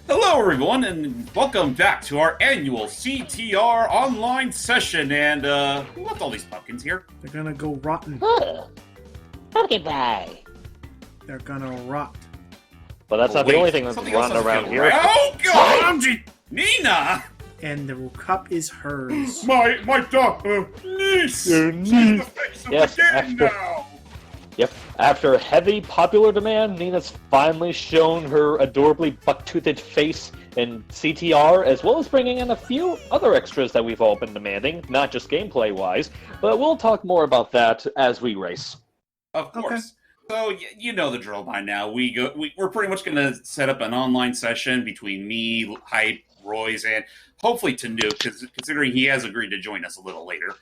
Hello, everyone, and welcome back to our annual CTR online session. And who left all these pumpkins here? They're gonna go rotten. Pumpkin pie. They're gonna rot. But that's not the only thing that's rotten around here. Oh God, Nina! And the cup is hers. My niece. Your She's niece. the face of Yes, the game now. Yep. After heavy popular demand, Nina's finally shown her adorably buck-toothed face in CTR, as well as bringing in a few other extras that we've all been demanding, not just gameplay-wise, but we'll talk more about that as we race. Of course. Okay. So you know the drill by now. We're pretty much going to set up an online session between me, Hype, Royce, and hopefully Tanuke, considering he has agreed to join us a little later.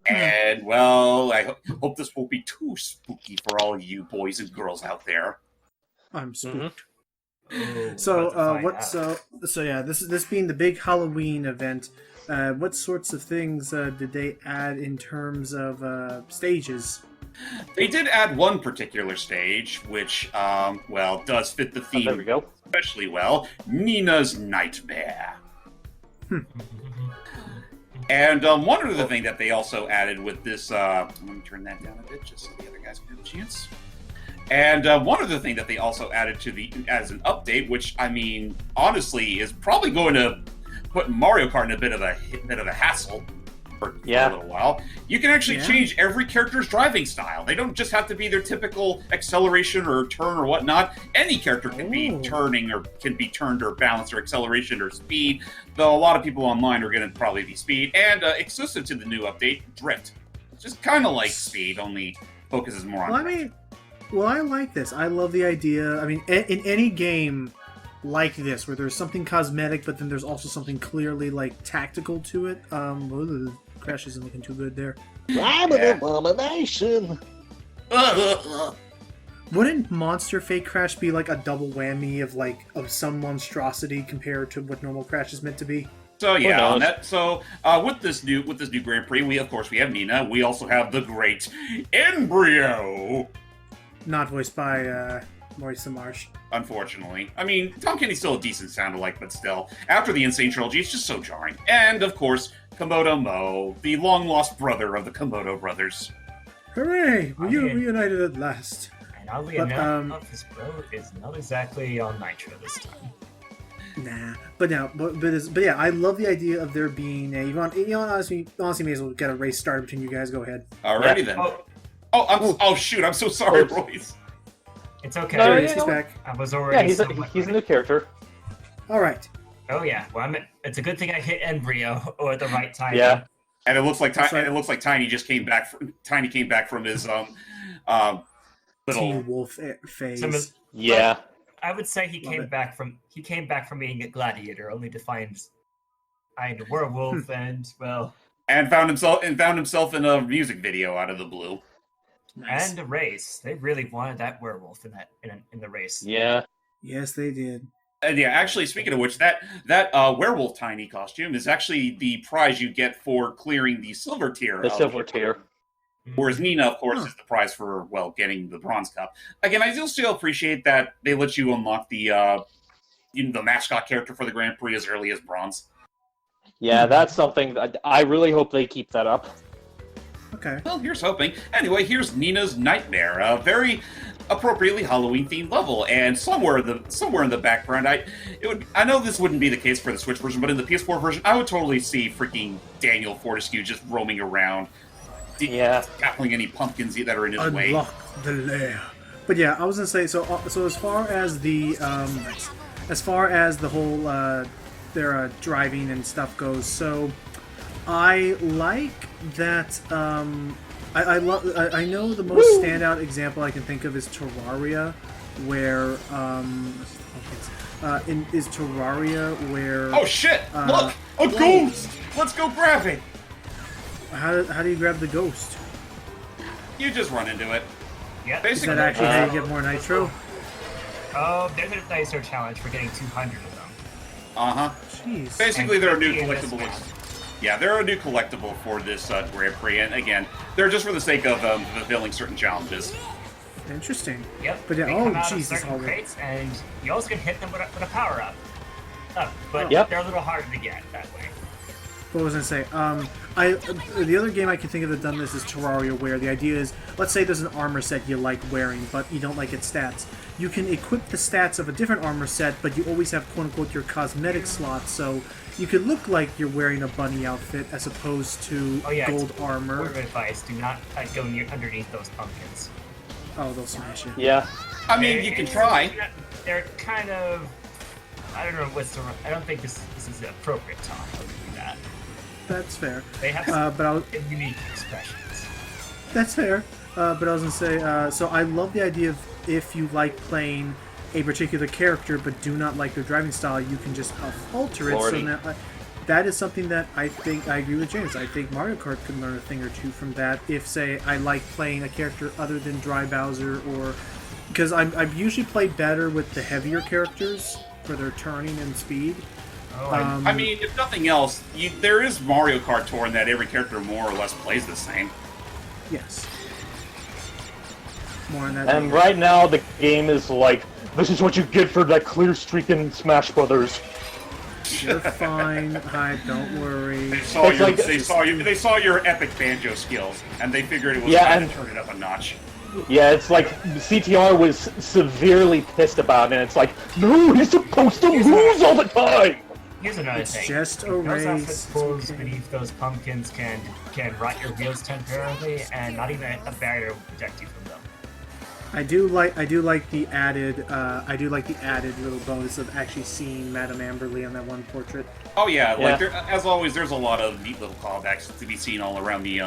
And, well, I hope this won't be too spooky for all you boys and girls out there. I'm spooked. Oh, So yeah, this being the big Halloween event, what sorts of things did they add in terms of stages? They did add one particular stage, which, does fit the theme There we go. especially well. Nina's Nightmare. And one other thing that they also added with this, let me turn that down a bit just so the other guys can have a chance. And one other thing that they also added as an update, which I mean, honestly, is probably going to put Mario Kart in a bit of a hassle for a little while. You can actually change every character's driving style. They don't just have to be their typical acceleration or turn or whatnot. Any character can be turning or can be turned or balanced or acceleration or speed. Though a lot of people online are going to probably be speed. And exclusive to the new update, drift. It's just kind of like speed, only focuses more on drift. I like this. I love the idea. I mean, in any game like this, where there's something cosmetic, but then there's also something clearly like tactical to it. Crash isn't looking too good there. I'm an abomination. Wouldn't Monster Fake Crash be like a double whammy of some monstrosity compared to what normal Crash is meant to be? So yeah, on that. So with this new Grand Prix, we have Nina. We also have the great Embryo. Not voiced by Maurice Marsh. Unfortunately. I mean, Tom Kenny's still a decent sound-alike, but still. After the Insane Trilogy, it's just so jarring. And, of course, Komodo Mo, the long-lost brother of the Komodo brothers. Hooray! Reunited at last. And oddly enough, his bro is not exactly on Nitro this time. Nah, but yeah, I love the idea of there being a. Honestly, may as well get a race started between you guys. Go ahead. Alrighty then. Oh shoot! I'm so sorry, Royce. It's okay. No, he's back. I was already. Yeah, he's a new character. All right. Oh yeah. Well, it's a good thing I hit Embryo or at the right time. Yeah. And it looks like Tiny just came back. Tiny came back from his little Teen Wolf phase. Yeah. I would say he came back from being a gladiator, only to find a werewolf and found himself in a music video out of the blue. Nice. And a race. They really wanted that werewolf in the race. Yeah. Yes, they did. And yeah, actually, speaking of which, that werewolf Tiny costume is actually the prize you get for clearing the silver tier. The silver tier. Whereas Nina, of course, is the prize for, getting the bronze cup. Again, I do still appreciate that they let you unlock the mascot character for the Grand Prix as early as bronze. Yeah, that's something I really hope they keep that up. Okay. Well, here's hoping. Anyway, here's Nina's Nightmare, a very appropriately Halloween-themed level, and somewhere in the background, I know this wouldn't be the case for the Switch version, but in the PS4 version, I would totally see freaking Daniel Fortescue just roaming around, tackling any pumpkins that are in his way. Unlock the lair. But yeah, I was gonna say so as far as the whole their driving and stuff goes, so I like that. I know the most standout example I can think of is Terraria, where Oh shit! Look, a ghost! Let's go grab it. How do you grab the ghost? You just run into it. Yeah. Is that actually how you get more nitro? Oh, there's a nicer challenge for getting 200 of them. Jeez. Basically, there are new collectibles. Yeah, they're a new collectible for this Grand Prix, and again, they're just for the sake of fulfilling certain challenges. Interesting. Yep. But yeah, they oh, come out of Jesus, certain crates, and you also can hit them with a power up. But Yep. they're a little harder to get that way. What was I say? The other game I can think of that done this is Terraria, where the idea is, let's say there's an armor set you like wearing, but you don't like its stats. You can equip the stats of a different armor set, but you always have quote-unquote your cosmetic slot, so you could look like you're wearing a bunny outfit as opposed to gold armor. Word of advice, do not go underneath those pumpkins. Oh, they'll smash you. Yeah. I mean, you can try. They're kind of... I don't know what's the... I don't think this is the appropriate time to do that. That's fair. They have but unique expressions. That's fair. But I was going to say, so I love the idea of if you like playing a particular character but do not like their driving style, you can just alter it. Lordy. So now, that is something that I think I agree with James. I think Mario Kart could learn a thing or two from that. If, say, I like playing a character other than Dry Bowser, or because I've usually played better with the heavier characters for their turning and speed. I mean, if nothing else, there is Mario Kart Tour in that every character more or less plays the same. Yes. More on that. And later. right now the game is like, this is what you get for that clear streak in Smash Brothers. You're fine. Hi, don't worry. They saw It's your like- they saw your epic banjo skills, and they figured it was Yeah, time and- to turn it up a notch. Yeah, it's like CTR was severely pissed about it, and it's like, no, he's supposed to lose all the time! Here's another It's thing. just a Those race. outfit It's pulls okay. beneath those pumpkins can rot your wheels temporarily, and not even a barrier will protect you from them. I do like the added little bonus of actually seeing Madame Amberly on that one portrait. Oh yeah, Yeah. like as always, there's a lot of neat little callbacks to be seen all around the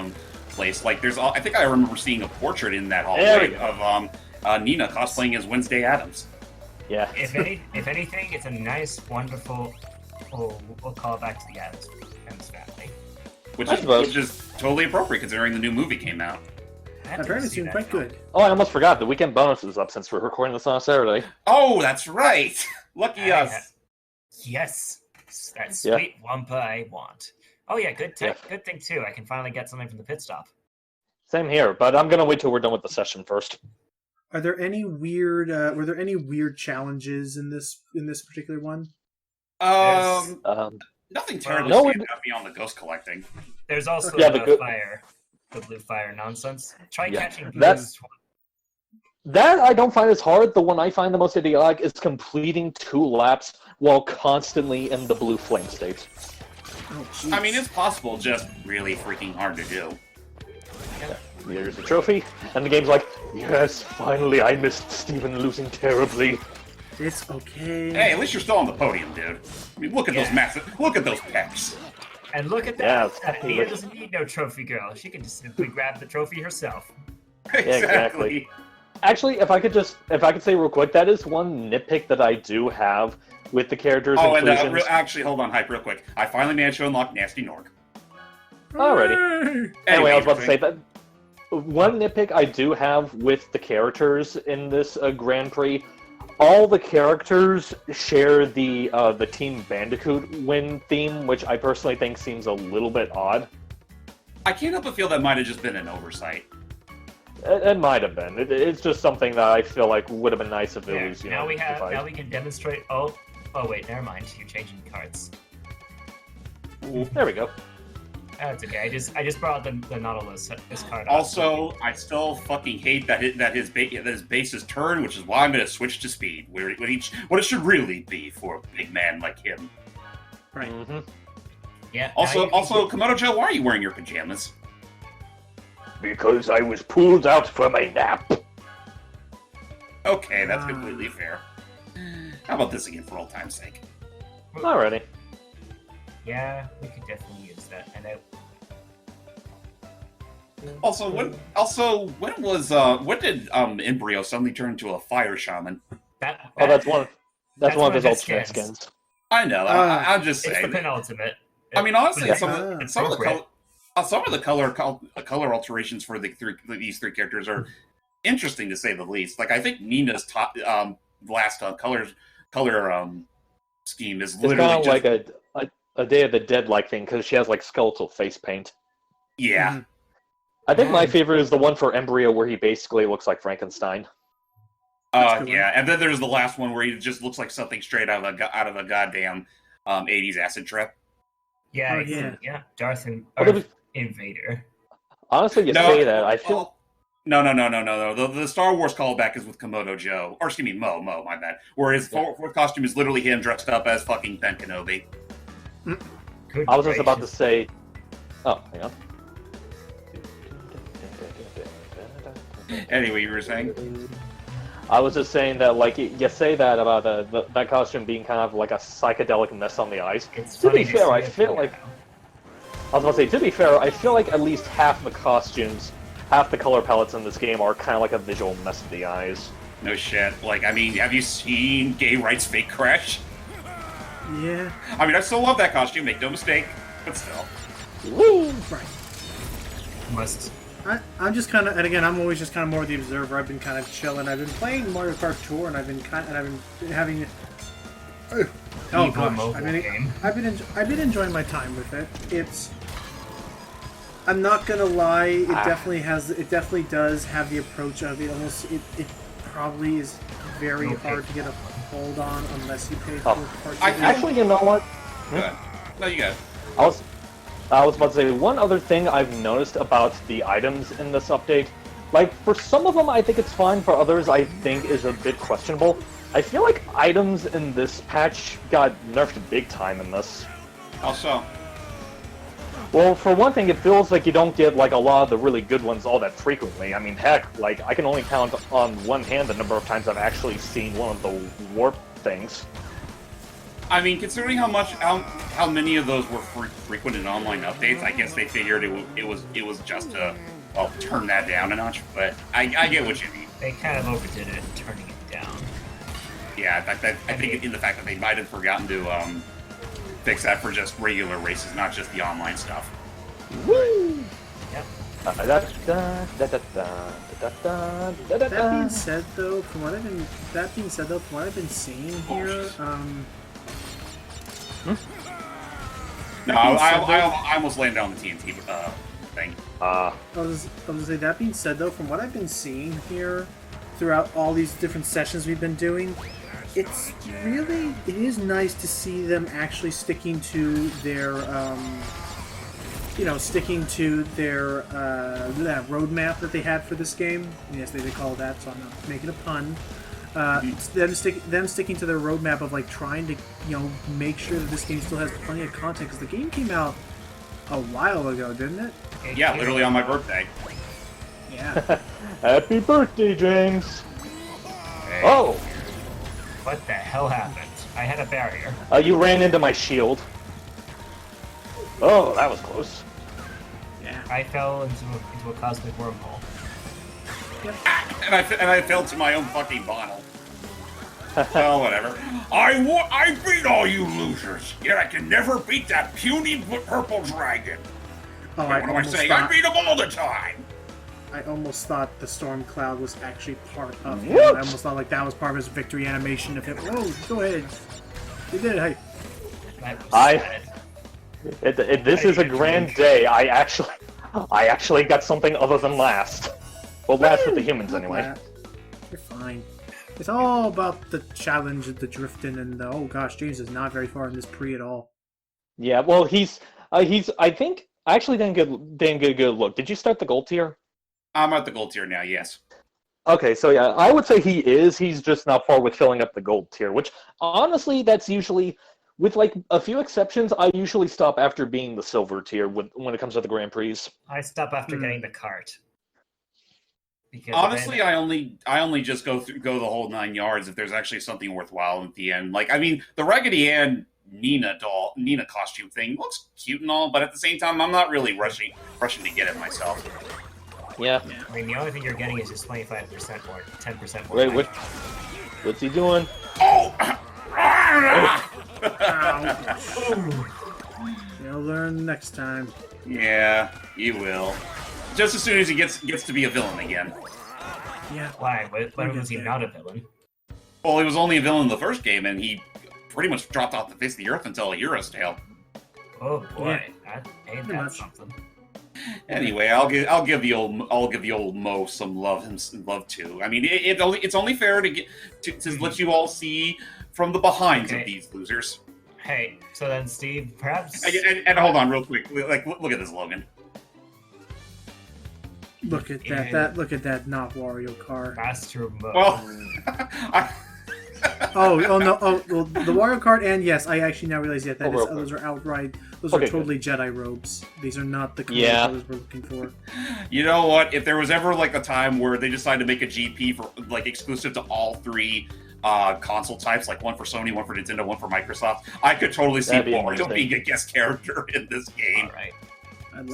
place. Like I think I remember seeing a portrait in that There we hallway of Nina cosplaying as Wednesday Addams. Yeah. If anything, it's a nice, wonderful, we'll call back to the Addams family. Which I suppose. which is totally appropriate considering the new movie came out. Apparently, it's doing quite good. Oh, I almost forgot, the weekend bonus is up since we're recording this on Saturday. Oh, that's right. Lucky us. Yes, that Yeah. sweet Wumpa I want. Oh yeah, good Yeah. thing too. I can finally get something from the pit stop. Same here, but I'm gonna wait till we're done with the session first. Are there any weird? Were there any weird challenges in this particular one? Um, nothing terribly no, stands out beyond the ghost collecting. There's also Yeah, the blue fire nonsense. Try Yeah, catching that's- blues. That I don't find as hard. The one I find the most idiotic is completing 2 laps while constantly in the blue flame state. Oh, jeez. I mean, it's possible, just really freaking hard to do. There's the trophy, and the game's like, yes, finally, I missed Steven losing terribly. It's okay. Hey, at least you're still on the podium, dude. I mean, look at those look at those pecs. And look at Yeah, that. Nina doesn't need no trophy girl. She can just simply grab the trophy herself. Exactly. Actually, if I could say real quick, that is one nitpick that I do have with the characters' Oh, and inclusions. actually, hold on, hype, real quick. I finally managed to unlock Nasty Norg. Alrighty. Anyway, I was about to say that one nitpick I do have with the characters in this Grand Prix, all the characters share the Team Bandicoot win theme, which I personally think seems a little bit odd. I can't help but feel that might have just been an oversight. It might have been. It's just something that I feel like would have been nice if it There, was, now we have. defined. Now we can demonstrate. Oh wait, never mind. You're changing cards. There we go. That's okay. I just brought the Nautilus this card. up. Also, I still fucking hate that his base is turned, which is why I'm going to switch to speed, what it should really be for a big man like him. Right. Mm-hmm. Yeah. now Also, you can- Komodo Joe, why are you wearing your pajamas? Because I was pulled out from a nap. Okay, that's completely fair. How about this again for old time's sake? Alrighty. Yeah, we could definitely use that. And Also, when did Embryo suddenly turn into a fire shaman? That's one of his alternate skins. skins. I know. I'm just It's the saying. penultimate. I mean, honestly, It's some of the color alterations for these three characters are interesting to say the least. Like, I think Nina's last color scheme is It's literally kind of just, like a Day of the Dead like thing because she has like skeletal face paint. yeah. I think my favorite is the one for Embryo where he basically looks like Frankenstein. Yeah, and then there's the last one where he just looks like something straight out of a goddamn 80s acid trip. Yeah, Oh, yeah. yeah. Darth Well, Invader. Honestly, you say that, I feel... Oh, no. The Star Wars callback is with Komodo Joe. Or, excuse me, Mo, my bad. Where his fourth costume is literally him dressed up as fucking Ben Kenobi. Good I was just about to gracious. say... Oh, hang on. Anyway, you were saying? I was just saying that, like, you say that about that costume being kind of like a psychedelic mess on the eyes. It's To funny be fair, see I it feel now. like... I was about to say, to be fair, I feel like at least half the costumes, half the color palettes in this game are kind of like a visual mess of the eyes. No shit. Like, I mean, have you seen Gay Rights Fake Crash? Yeah. I mean, I still love that costume, make no mistake. But still. Woo! Right. Must. I'm just kind of, and again, I'm always just kind of more the observer. I've been kind of chilling. I've been playing Mario Kart Tour, and I've been having. Oh Evil gosh, mobile game. I've been enjoying my time with it. I'm not gonna lie. It definitely does have the approach of it probably is very Okay. hard to get a hold on unless you pay for parts of it. Actually, you know what? Good. No, you got it. I was about to say, one other thing I've noticed about the items in this update, like, for some of them I think it's fine, for others I think is a bit questionable. I feel like items in this patch got nerfed big time in this. How so? Well, for one thing, it feels like you don't get, like, a lot of the really good ones all that frequently. I mean, heck, like, I can only count on one hand the number of times I've actually seen one of the warp things. I mean, considering how many of those were frequent in online updates, I guess they figured it was just to turn that down a notch. But I get what you mean. They kind of overdid it, turning it down. Yeah, in fact, I think in the fact that they might have forgotten to fix that for just regular races, not just the online stuff. Woo! Yep. That being said, though, from what I've been seeing here, No, I almost landed on the TNT thing. I was gonna say, that being said, though, from what I've been seeing here throughout all these different sessions we've been doing, it is nice to see them actually sticking to their, that roadmap that they had for this game. Yes, they call it that, so I'm not making a pun. Them sticking to their roadmap of, like, trying to, make sure that this game still has plenty of content, because the game came out a while ago, didn't it? Yeah, literally on my birthday. Yeah. Happy birthday, James! Hey. Oh! What the hell happened? I had a barrier. You ran into my shield. Oh, that was close. Yeah. I fell into a cosmic wormhole. And I fell to my own fucking bottle. Well, whatever. I beat all you losers, yet I can never beat that puny purple dragon. Oh, What am I saying? I beat him all the time. I almost thought the storm cloud was actually part of him. What? I almost thought, like, that was part of his victory animation of him. Oh, go ahead. You did it. Hey. That was sad. This is a grand day. I actually got something other than last. Well, last with the humans, anyway. You're fine. It's all about the challenge of the drifting and the, oh gosh, James is not very far in this pre at all. Yeah, well, I think, I actually didn't get a good look. Did you start the gold tier? I'm at the gold tier now, yes. Okay, so yeah, I would say he is. He's just not far with filling up the gold tier, which, honestly, that's usually, with, like, a few exceptions, I usually stop after being the silver tier when it comes to the Grand Prix. I stop after getting the cart. Because Honestly, then, I only just go the whole 9 yards if there's actually something worthwhile at the end. Like, I mean, the Raggedy Ann Nina costume thing looks cute and all, but at the same time, I'm not really rushing to get it myself. Yeah. I mean, the only thing you're getting is just 25% more, 10% more. Wait, what's he doing? Oh! You'll learn next time. Yeah, you will. Just as soon as he gets to be a villain again. Yeah. Why? When was he not a villain? Well, he was only a villain in the first game, and he pretty much dropped off the face of the earth until a Hero's Tale. Oh boy, Yeah. ain't Pretty that much. something? Anyway, I'll give the old Mo some love too. I mean, it's only fair to let you all see from the behinds of these losers. Hey, so then Steve, perhaps. And hold on, real quick. Like, look at this, Logan. Look at that! Look at that! Not Wario car. Master Mo. Well, Oh no! Oh, well, the Wario Kart, and yes, I actually now realize that those are outright. Those are totally Jedi robes. These are not the colors we're looking for. You know what? If there was ever like a time where they decided to make a GP for like exclusive to all three console types, like one for Sony, one for Nintendo, one for Microsoft, I could totally see Wario being a guest character in this game. All right.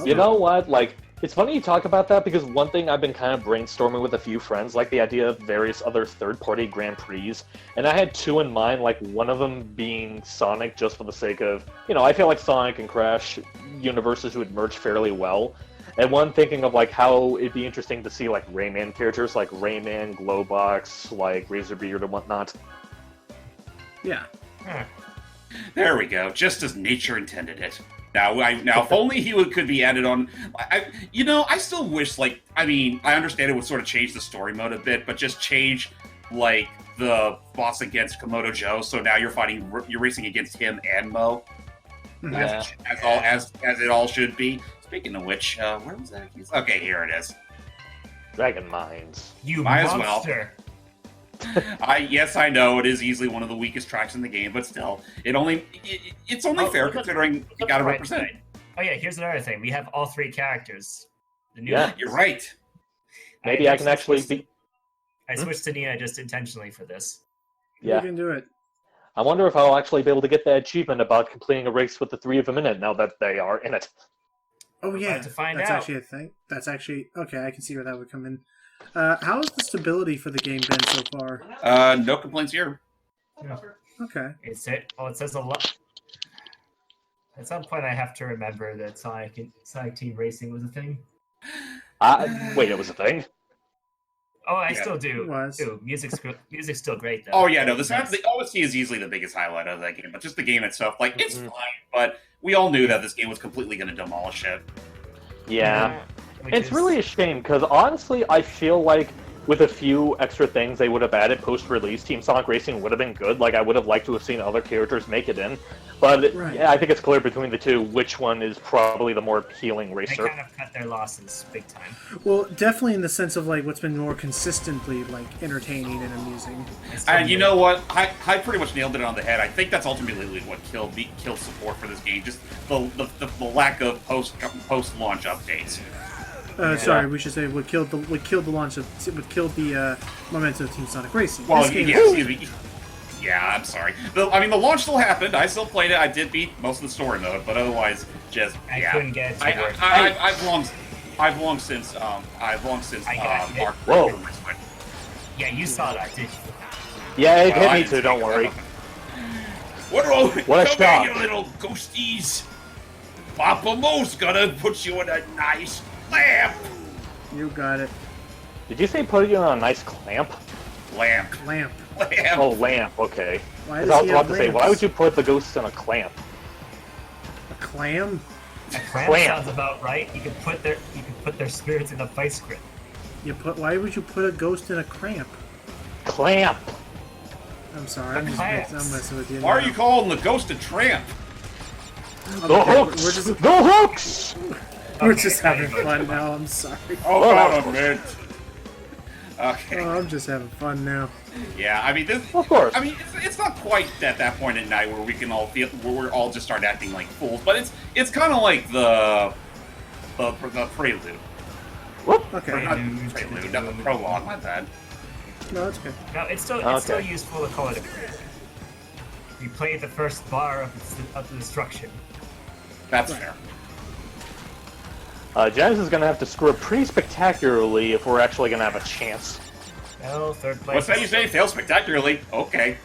You know what? Like, it's funny you talk about that because one thing I've been kind of brainstorming with a few friends, like the idea of various other third-party Grand Prix, and I had two in mind, like one of them being Sonic just for the sake of, I feel like Sonic and Crash universes would merge fairly well, and one thinking of like how it'd be interesting to see like Rayman characters, like Rayman, Glowbox, like Razorbeard and whatnot. Yeah. There we go, just as nature intended it. Now, if only he could be added on. I still wish, I understand it would sort of change the story mode a bit, but just change, the boss against Komodo Joe, so now you're racing against him and Mo. Yeah. As it all should be. Speaking of which, where was that? Okay, here it is. Dragon Mines. You Might monster. as well. Yes, I know it is easily one of the weakest tracks in the game, but still, it's only fair considering you gotta represent it. Oh yeah, here's another thing. We have all three characters. You're right. Maybe I can actually be. I switched to Nina just intentionally for this. Yeah, you can do it. I wonder if I'll actually be able to get that achievement about completing a race with the three of them in it. Now that they are in it. Oh yeah, to find that's out. actually a thing. That's actually okay. I can see where that would come in. How has the stability for the game been so far? No complaints here. Okay. It says a lot. At some point, I have to remember that Sonic Team Racing was a thing. Wait, it was a thing? Oh, I still do. It was. Music's still great though. Oh yeah, no, the OST is easily the biggest highlight of that game, but just the game itself, it's fine. But we all knew that this game was completely going to demolish it. Yeah. It's really a shame, because honestly, I feel like with a few extra things they would have added post-release, Team Sonic Racing would have been good. I would have liked to have seen other characters make it in. But yeah, I think it's clear between the two which one is probably the more appealing racer. They kind of cut their losses big time. Well, definitely in the sense of what's been more consistently entertaining and amusing. And you know what? I pretty much nailed it on the head. I think that's ultimately what killed support for this game. Just the lack of post-launch updates. Sorry, we should say what killed the momentum of Team Sonic Racing. Well, excuse me. Yeah, I'm sorry. The launch still happened. I still played it. I did beat most of the story mode, but otherwise, I couldn't get it to work. I've long since marked. Whoa. Yeah, you saw that, did you? Yeah, it hit me too. Don't worry. What a Come here, you little ghosties! Papa Mo's gonna put you in a nice lamp. You got it. Did you say put you on a nice clamp? Lamp. Oh, lamp. Okay. Why I does was he about have to say, lamps? why would you put the ghosts in a clamp? A clam? A clamp sounds about right. You can put their spirits in a vice grip. Why would you put a ghost in a cramp? Clamp. I'm sorry, I'm messing with you. Why are you calling the ghost a tramp? The hooks! The hooks! We're just having fun now. I'm sorry. Oh, God, I'm dead. Okay. Oh, I'm just having fun now. Yeah, Of course. It's not quite at that point at night where we can all where we're all just start acting like fools, but it's kind of like the prelude. Okay. Not prelude, not the prologue. My bad. No, it's okay. No, it's still useful to call it a prelude. You play the first bar of the destruction. That's fair. Genesis is going to have to screw up pretty spectacularly if we're actually going to have a chance. No, third place. What's that you say? Fail spectacularly. Okay.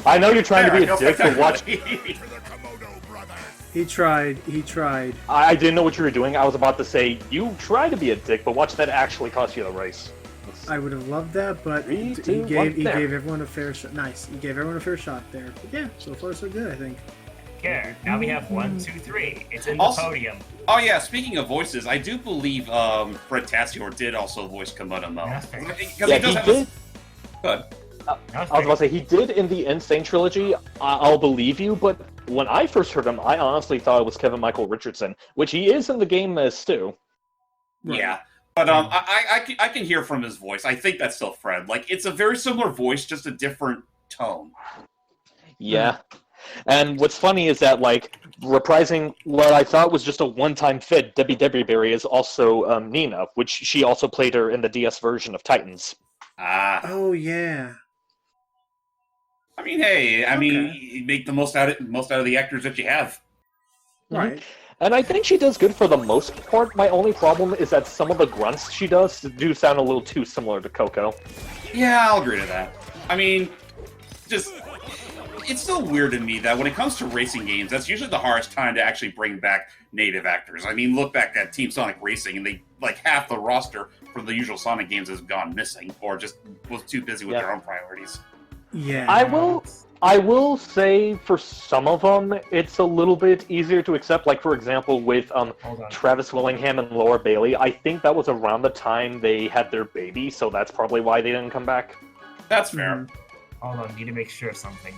I know you're trying to be a Fail dick, but watch. spectacularly. He tried. I didn't know what you were doing. I was about to say, you try to be a dick, but watch that actually cost you the race. I would have loved that, but he gave everyone a fair shot. Nice. He gave everyone a fair shot there. But yeah, so far so good, I think. Here, now we have 1, 2, 3. It's in the Also- podium. Oh yeah, speaking of voices, I do believe Fred Tassior did also voice Komodo Mo. Nothing. Because Yeah, he does he have did. Good. I was about to say, he did in the Insane trilogy, I'll believe you, but when I first heard him, I honestly thought it was Kevin Michael Richardson, which he is in the game as Stu. Right. Yeah. But I can hear from his voice. I think that's still Fred. Like, it's a very similar voice, just a different tone. Yeah. And what's funny is that, like, reprising what I thought was just a one-time fit, Debbie Berry is also Nina, which she also played her in the DS version of Titans. Ah. Oh yeah. I mean, hey, I mean, Okay. you make the most out of the actors that you have. Right. And I think she does good for the most part. My only problem is that some of the grunts she does do sound a little too similar to Coco. Yeah, I'll agree to that. I mean, just it's still weird to me that when it comes to racing games, that's usually the hardest time to actually bring back native actors. I mean, look back at Team Sonic Racing, and they like half the roster for the usual Sonic games has gone missing, or just was too busy with their own priorities. Yeah. I will say for some of them, it's a little bit easier to accept. Like, for example, with Hold on. Travis Willingham and Laura Bailey, I think that was around the time they had their baby, so that's probably why they didn't come back. That's fair. Hold on, need to make sure of something.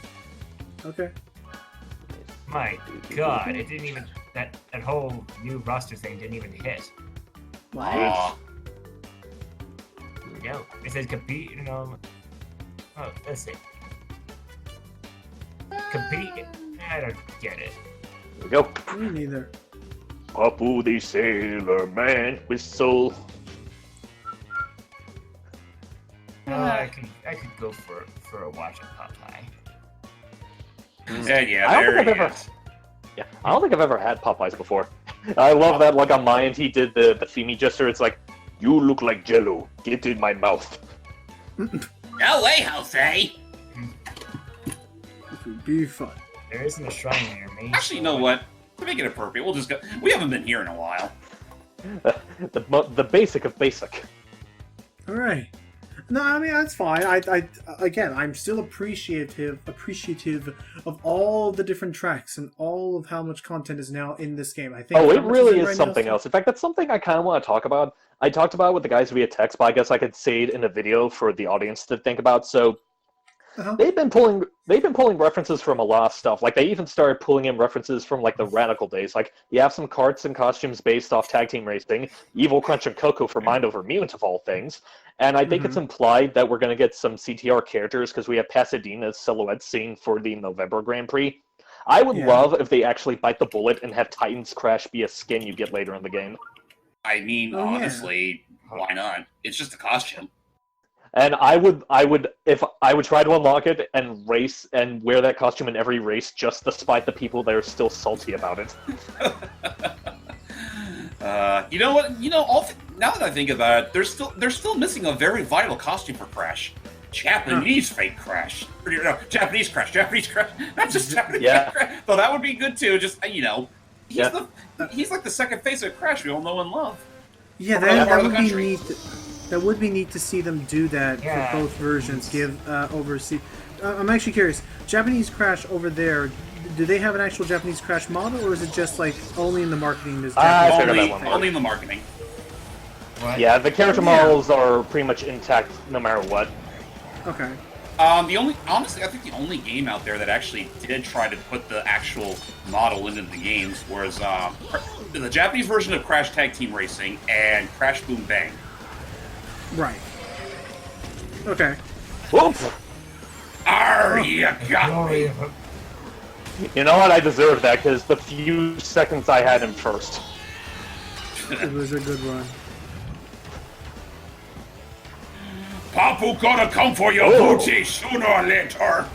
Okay. My god, it didn't even... That whole new roster thing didn't even hit. Aw. Here we go. It says compete, Oh, let's see. Compete? I don't get it. There we go. Me neither. Papu the Sailor Man whistle. I could go for a watch of Popeye. Yeah, I don't there think I've he ever- is. Yeah, I don't think I've ever had Popeyes before. I love that, like, on my end, he did the themey gesture. It's like, you look like Jello. Get in my mouth. No way, Jose! This would be fun. There isn't a shrine near me. Actually, you know what? To make it appropriate, we'll just go. We haven't been here in a while. The basic of basic. All right. No, I mean that's fine. Again, I'm still appreciative of all the different tracks and all of how much content is now in this game. I think. Oh, how it much really it is right now? something else. In fact, that's something I kind of want to talk about. I talked about it with the guys via text, but I guess I could say it in a video for the audience to think about. So Uh-huh. they've been pulling references from a lot of stuff. Like, they even started pulling in references from, like, the Radical days. Like, you have some carts and costumes based off tag team racing, Evil Crunch and Coco for Mind Over Mutant of all things. And I think it's implied that we're going to get some CTR characters because we have Pasadena's silhouette scene for the November Grand Prix. I would Yeah. love if they actually bite the bullet and have Titan's Crash be a skin you get later in the game. I mean, Oh, yeah. honestly, why not? It's just a costume. And I would try to unlock it and race and wear that costume in every race just to spite the people that are still salty about it. You know what? Now that I think about it, they're still missing a very vital costume for Crash. Japanese fake Crash. Or, no, Japanese Crash. Not just Japanese Yeah. fake Crash. Though that would be good too. Just he's Yeah. he's like the second face of Crash we all know and love. Yeah, From another that part of would the be country. neat. That would be neat to see them do that Yeah. for both versions. Give oversee. I'm actually curious. Japanese Crash over there. Do they have an actual Japanese Crash model, or is it just like only in the marketing? Is I Japanese figured Only, that one out. only in the marketing. What? Yeah, the character Yeah. models are pretty much intact no matter what. Okay. Honestly, I think the only game out there that actually did try to put the actual model into the games was the Japanese version of Crash Tag Team Racing and Crash Boom Bang. Right. Okay. Whoop! Arr, you got Glory me. of You know what? I deserve that because the few seconds I had him first. It was a good run. Papu gonna come for your Oh. booty sooner or later.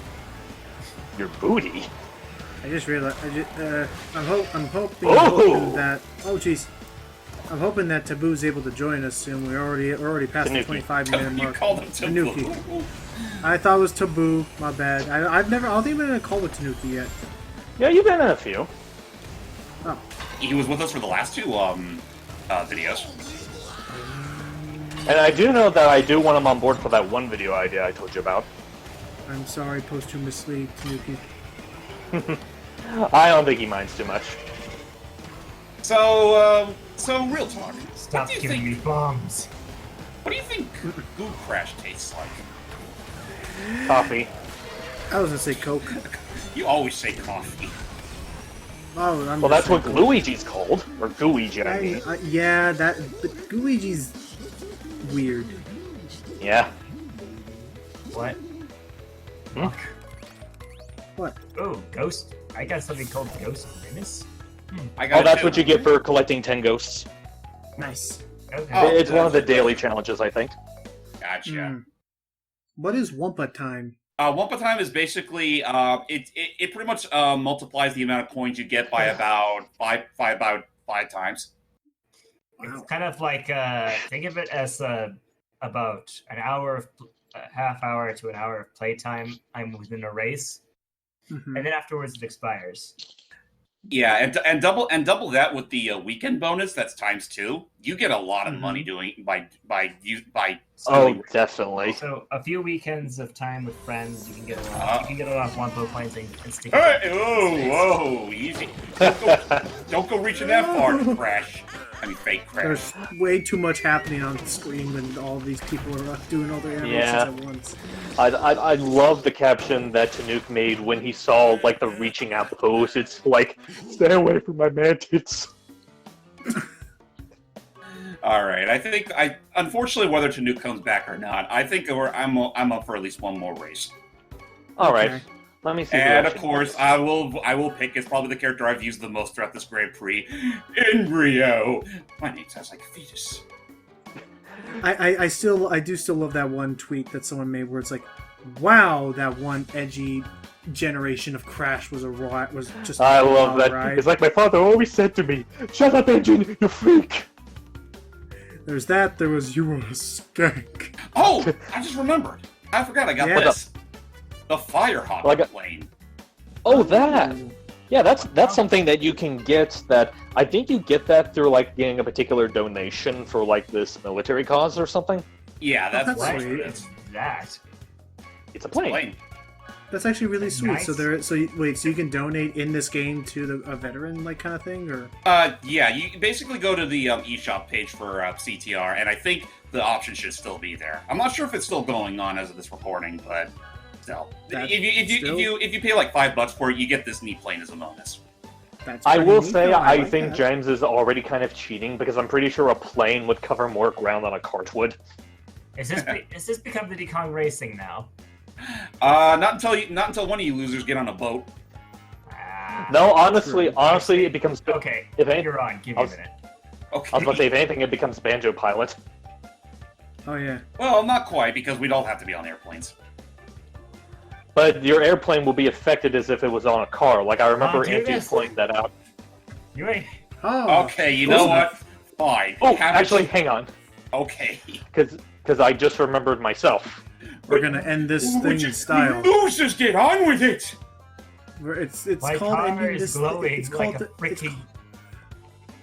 Your booty. I just realized. I'm hoping Oh. that. Oh, jeez. I'm hoping that Taboo's able to join us soon. We're already past the Tanuki. 25-minute You mark. called him Tanuki. Taboo. I thought it was Taboo. My bad. I don't think I've been in a call with Tanuki yet. Yeah, you've been in a few. Oh. He was with us for the last two videos. And I do know that I do want him on board for that one video idea I told you about. I'm sorry, posthumously, Tanuki. I don't think he minds too much. So real talk. Stop what do you giving think? me bombs. What do you think Goo Crash tastes like? Coffee. I was gonna say Coke. You always say coffee. Oh, I'm Well, just that's what saying Luigi's called. Or Gooigi, I mean. yeah, that. But Luigi's weird. Yeah. What? Hmm? Fuck. What? Oh, ghost. I got something called Ghost Menace. I got Oh, that's it what too. you get for collecting 10 ghosts. Nice. Okay. Oh, It's one of the that's- daily challenges, I think. Gotcha. Mm. What is Wumpa time? Wumpa time is basically it pretty much multiplies the amount of coins you get by about five times. It's kind of like think of it as about an hour of a half hour to an hour of playtime. I'm within a race, Mhm. and then afterwards it expires. Yeah, and double that with the weekend bonus. That's times 2. You get a lot of money doing by Oh, stealing. definitely. So a few weekends of time with friends, you can get a lot. You can get a lot of Wumpa points and stick. Hey, it whoa, easy! Don't go reaching that far to crash. I mean, fake crash. There's way too much happening on the screen when all these people are doing all their animations Yeah. at once. I love the caption that Tanuki made when he saw, like, the reaching out pose. It's like, stay away from my mantids. All right, unfortunately, whether Tanuki comes back or not, I think I'm up for at least one more race. Alright, Okay. let me see. And the of course, I will pick. It's probably the character I've used the most throughout this Grand Prix, Embryo. My name sounds like a fetus. I do still love that one tweet that someone made where it's like, wow, that one edgy generation of Crash was just. I a love wild that. ride. It's like my father always said to me, shut up, Engine, you freak! There's that. There was you were a skank. Oh, I just remembered. I forgot I got Yeah. this. The Firehawk Like a- plane. Oh, that! Yeah, that's something that you can get. That I think you get that through like getting a particular donation for like this military cause or something. Yeah, that's that's what What sweet. it is is. that? It's a plane. Plane. That's actually really sweet. Nice. So you can donate in this game to a veteran like kind of thing, or Yeah, you basically go to the eShop page for CTR, and I think the option should still be there. I'm not sure if it's still going on as of this recording, but still, That's if you pay like $5 for it, you get this neat plane as a bonus. that's. I pretty will neat, say though. I like think that. James is already kind of cheating because I'm pretty sure a plane would cover more ground than a cart would. Is this become the Decon Racing now? Not until one of you losers get on a boat. Ah. No, honestly, True. it becomes. Okay, If any- you're on. Give I me a was- minute. Okay. I was about to say, if anything, it becomes Banjo Pilot. Oh yeah. Well, not quite, because we'd all have to be on airplanes. But your airplane will be affected as if it was on a car. Like I remember do Angie this. pointing that out. You ain't. Oh. Okay, you know what? Fine. Oh, Have it- actually, hang on, Okay. because I just remembered myself. We're gonna end this Would thing you in style. losers get on with it? It's My called car ending is this. glowing It's like called a freaking.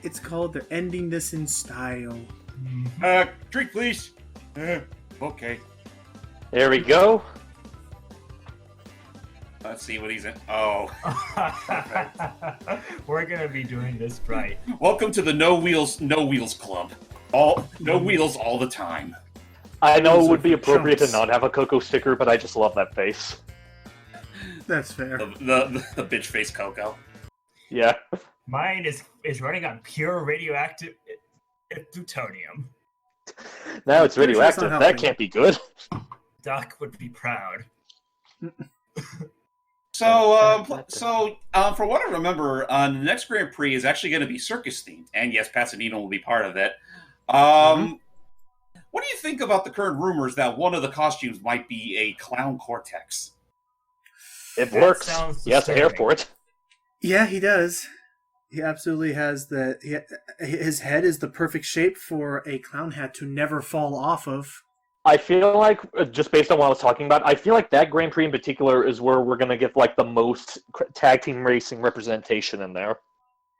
it's called they're ending this in style. Drink, please. Okay. There we go. Let's see what he's in. Oh. We're gonna be doing this right. Welcome to the No Wheels Club. No wheels all the time. I know Those it would are be for appropriate chumps. to not have a Coco sticker, but I just love that face. That's fair. The bitch face Coco. Yeah. Mine is running on pure radioactive plutonium. Now it's Pretty sure it's radioactive. not That helping. can't be good. Doc would be proud. So, for what I remember, the next Grand Prix is actually going to be circus themed, and yes, Pasadena will be part of it. What do you think about the current rumors that one of the costumes might be a clown cortex? It That works. sounds Yes, disturbing. airport. Yeah, he does. He absolutely has his head is the perfect shape for a clown hat to never fall off of. I feel like, just based on what I was talking about, I feel like that Grand Prix in particular is where we're going to get like the most tag team racing representation in there.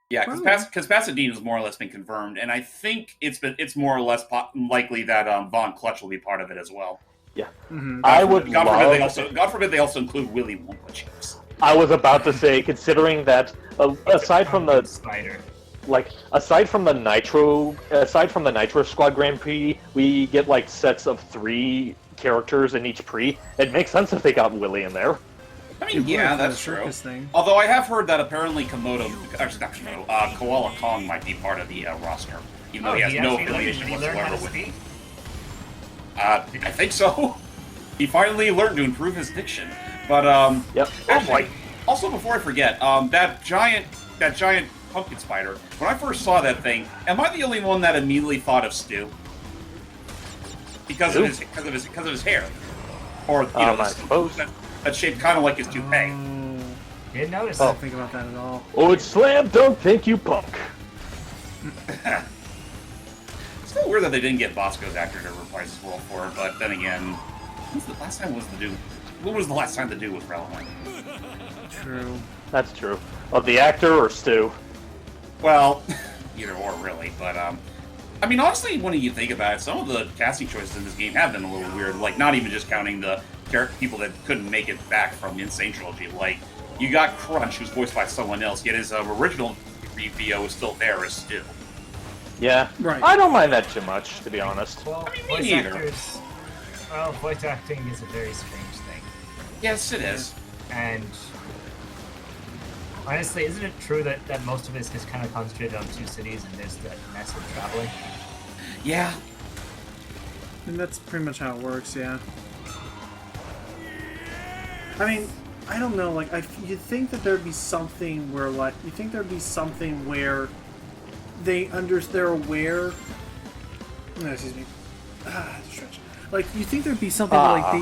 Yeah, because Pasadena has more or less been confirmed, and I think it's more or less likely that Von Clutch will be part of it as well. Yeah. Mm-hmm. I would God love... forbid they also include Willy Wumpa chips. I was about to say, considering that aside from the spider. aside from the Nitro Squad Grand Prix, we get like sets of 3 characters in each pre. It makes sense if they got Willy in there. I mean, yeah, that's true. Although I have heard that apparently Koala Kong might be part of the roster, even though he has no affiliation whatsoever with it. I think so. He finally learned to improve his diction. But Yep. actually, also before I forget, that giant pumpkin spider. When I first saw that thing, am I the only one that immediately thought of Stu? Because of his hair, or you know, I suppose. That's shaped kind of like his toupee. Didn't notice. I don't think about that at all. Oh, it's slam dunk, thank you, punk. It's still weird that they didn't get Bosco's actor to reprise his role for it, but then again, when was the last time the dude was relevant? True. That's true. Oh, the actor or Stu? Well, either or really, but I mean, honestly, when you think about it, some of the casting choices in this game have been a little weird. Like, not even just counting the people that couldn't make it back from Insane Trilogy. Like, you got Crunch, who's voiced by someone else, yet his original VO is still there as Stu. Yeah. Right. I don't mind that too much, to be honest. Well, I mean, voice me neither. actors. Well, voice acting is a very strange thing. Yes, it is. And honestly, isn't it true that most of it is just kind of concentrated on 2 cities and there's that mess of traveling? Yeah. And that's pretty much how it works, yeah. I mean, I don't know, like, you'd think that there'd be something where, like, they're aware... No, excuse me. Stretch. Like, you think there'd be something where, like,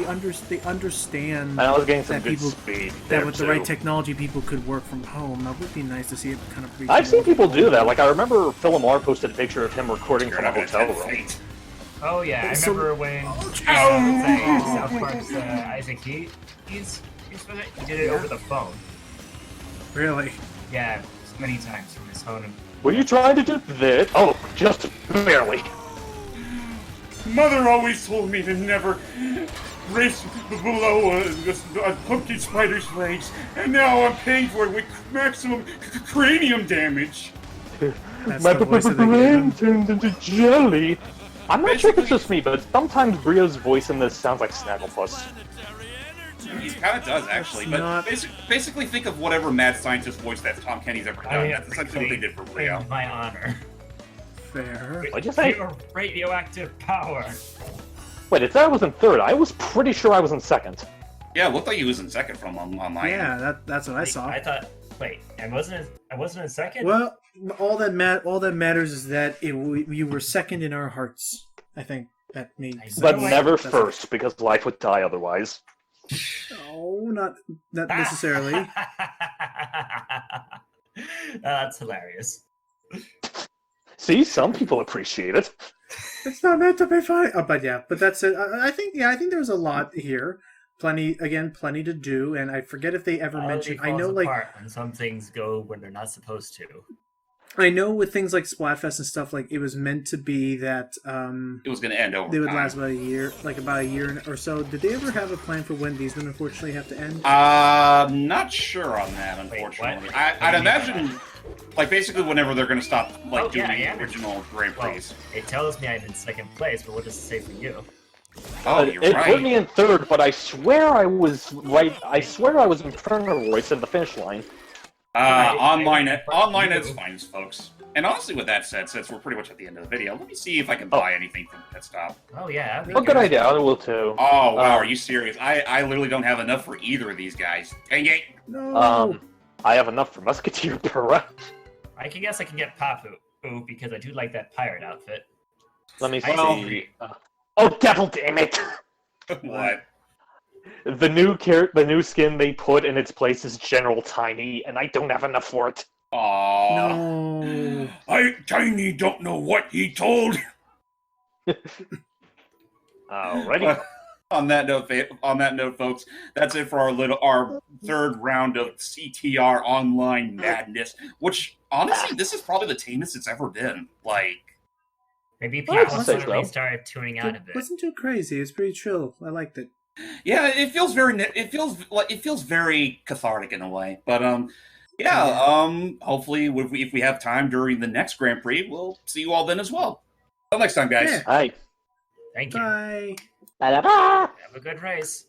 they understand And I was getting some that good people, speed that there, with the too. right technology, people could work from home. That would be nice to see it kind of... I've seen people do that. Like, I remember Philomar posted a picture of him recording from a hotel room. Oh yeah, I So- remember when South Park's Isaac He's he did it over the phone. Really? Yeah, many times from his phone. Were you trying to do that? Oh, just barely. Mother always told me to never race below a pumpkin spider's legs, and now I'm paying for it with maximum cranium damage. That's My the voice that they gave brain him. turned into jelly. I'm not sure if it's just me, but sometimes Brio's voice in this sounds like Snagglepuss. He kind of does, actually. But not- basically, think of whatever mad scientist voice that Tom Kenny's ever done. That's essentially what they did for Brio. In my honor. Fair. What'd you say? Your radioactive power. Wait, it said I was in 3rd. I was pretty sure I was in 2nd. Yeah, it looked like he was in 2nd from on my end. Yeah, that's what I saw. I thought. Wait, I wasn't in 2nd. Well, all that matters is that you were 2nd in our hearts. I think that makes. But Wait, never that's- 1st, because life would die otherwise. No, not necessarily. That's hilarious. See, some people appreciate it. It's not meant to be funny. Oh, but yeah, but that's it. I think there's a lot here. Plenty to do, and I forget if they ever mentioned. I know, like, when some things go when they're not supposed to. I know with things like Splatfest and stuff, like, it was meant to be that It was going to end over they would time. last about a year or so. Did they ever have a plan for when these would unfortunately have to end? Not sure on that, unfortunately. what? I'd imagine, like, basically whenever they're going to stop, like, doing yeah. original Grand Prix. Well, it tells me I'm in 2nd place, but what does it say for you? Oh, you're It right. put me in 3rd, but I swear I was right. I swear I was in front of Royce at the finish line. Online I- is fine, folks. And honestly, with that said, since we're pretty much at the end of the video, let me see if I can buy anything from Pit Stop. Oh yeah. that'd be Oh, good idea. I will too. Oh, wow, are you serious? I literally don't have enough for either of these guys. Dang it! No. I have enough for Musketeer Pura. I can guess I can get Papu because I do like that pirate outfit. Let me Well- see. Oh, devil damn it! What? The new skin they put in its place is General Tiny, and I don't have enough for it. Aww. No. Tiny don't know what he told. Alrighty. On that note, folks, that's it for our 3rd round of CTR online madness. Which, honestly, this is probably the tamest it's ever been. Like, Maybe Well, I'd people say suddenly so. started tuning out a It bit. wasn't too crazy. It was pretty chill. I liked it. Yeah, it feels very. It feels very cathartic in a way. But yeah. Hopefully, if we have time during the next Grand Prix, we'll see you all then as well. Until next time, guys. Yeah. Hi. Thank you. Bye. Ba-da-ba. Have a good race.